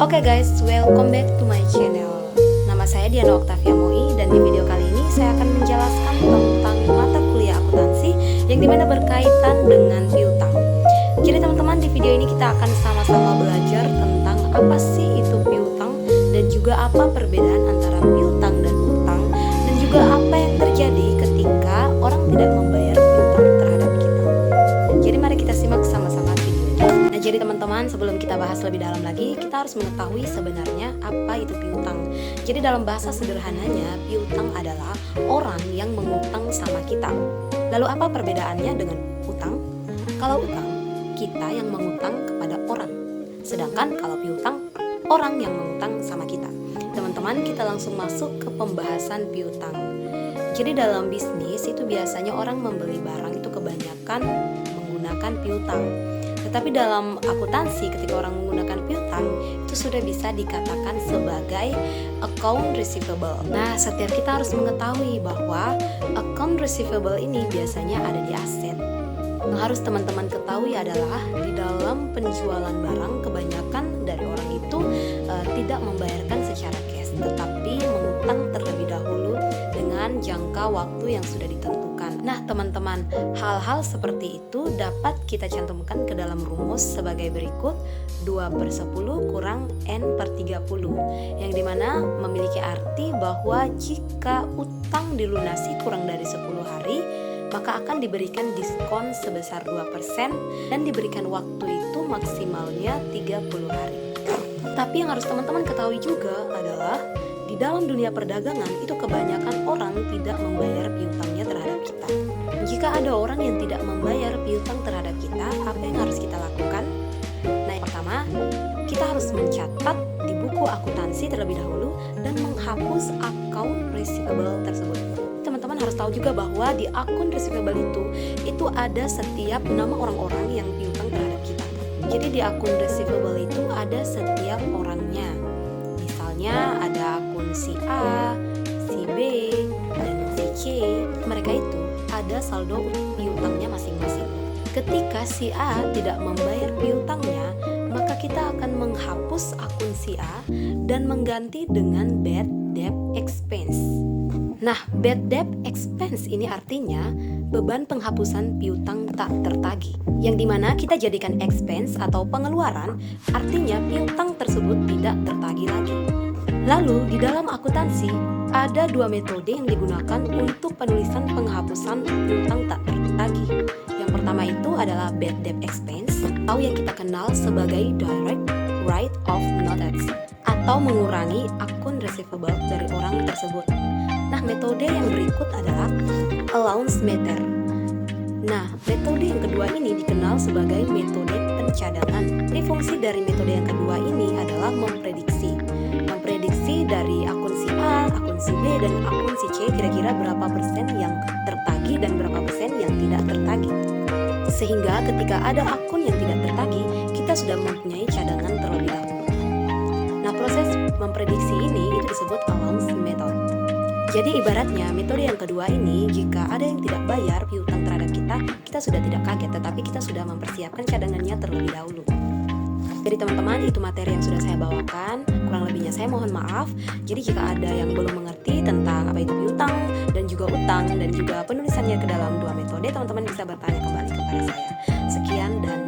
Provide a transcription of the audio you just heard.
Oke guys, welcome back to my channel. Nama saya Diana Octavia Moi dan di video kali ini saya akan menjelaskan tentang mata kuliah akuntansi yang dimana berkaitan dengan piutang. Jadi teman-teman, di video ini kita akan sama-sama belajar tentang apa sih itu piutang dan juga apa perbedaan antara piutang dan utang, dan juga apa yang terjadi ketika orang tidak membayar piutang terhadap kita. Jadi mari kita simak sama-sama videonya. Nah, jadi teman-teman, sebelum kita bahas lebih dalam lagi, kita harus mengetahui sebenarnya apa itu piutang. Jadi dalam bahasa sederhananya, piutang adalah orang yang mengutang sama kita. Lalu apa perbedaannya dengan utang? Kalau utang, kita yang mengutang kepada orang. Sedangkan kalau piutang, orang yang mengutang sama kita. Teman-teman, kita langsung masuk ke pembahasan piutang. Jadi dalam bisnis itu biasanya orang membeli barang itu kebanyakan menggunakan piutang. Tetapi dalam akuntansi ketika orang menggunakan piutang itu sudah bisa dikatakan sebagai account receivable. Nah, setiap kita harus mengetahui bahwa account receivable ini biasanya ada di aset. Yang harus teman-teman ketahui adalah di dalam penjualan barang kebanyakan dari orang itu tidak membayarkan secara cash, tetapi mengutang terlebih dahulu dengan jangka waktu yang sudah ditentukan. Nah teman-teman, hal-hal seperti itu dapat kita cantumkan ke dalam rumus sebagai berikut: 2/10 kurang N/30, yang dimana memiliki arti bahwa jika utang dilunasi kurang dari 10 hari, maka akan diberikan diskon sebesar 2% dan diberikan waktu itu maksimalnya 30 hari. Tapi yang harus teman-teman ketahui juga adalah di dalam dunia perdagangan itu kebanyakan orang tidak membayar piutangnya terhadap kita. Jika ada orang yang tidak membayar piutang terhadap kita, apa yang harus kita lakukan? Nah, yang pertama, kita harus mencatat di buku akuntansi terlebih dahulu dan menghapus akun receivable tersebut. Teman-teman harus tahu juga bahwa di akun receivable itu ada setiap nama orang-orang yang piutang terhadap kita. Jadi di akun receivable itu ada setiap orangnya. Misalnya ada akun si A, si B, dan si C. Mereka itu ada saldo piutangnya masing-masing. Ketika si A tidak membayar piutangnya, maka kita akan menghapus akun si A dan mengganti dengan bad debt expense. Nah, bad debt expense ini artinya beban penghapusan piutang tak tertagih, yang dimana kita jadikan expense atau pengeluaran, artinya piutang tersebut tidak tertagih lagi. Lalu di dalam akuntansi ada dua metode yang digunakan untuk penulisan penghapusan piutang tak tertagih. Yang pertama itu adalah bad debt expense, atau yang kita kenal sebagai direct write off notice, atau mengurangi akun receivable dari orang tersebut. Nah, metode yang berikut adalah allowance method. Nah, metode yang kedua ini dikenal sebagai metode pencadangan. Jadi fungsi dari metode yang kedua ini adalah memprediksi dari akun si A, akun si B, dan akun si C kira-kira berapa persen yang tertagih dan berapa persen yang tidak tertagih. Sehingga ketika ada akun yang tidak tertagih, kita sudah mempunyai cadangan terlebih dahulu. Nah, proses memprediksi ini itu disebut allowance method. Jadi ibaratnya metode yang kedua ini, jika ada yang tidak bayar piutang terhadap kita sudah tidak kaget, tetapi kita sudah mempersiapkan cadangannya terlebih dahulu. Jadi teman-teman, itu materi yang sudah saya bawakan. Kurang lebihnya saya mohon maaf. Jadi jika ada yang belum mengerti tentang apa itu piutang dan juga utang dan juga penulisannya ke dalam dua metode, teman-teman bisa bertanya kembali kepada saya. Sekian dan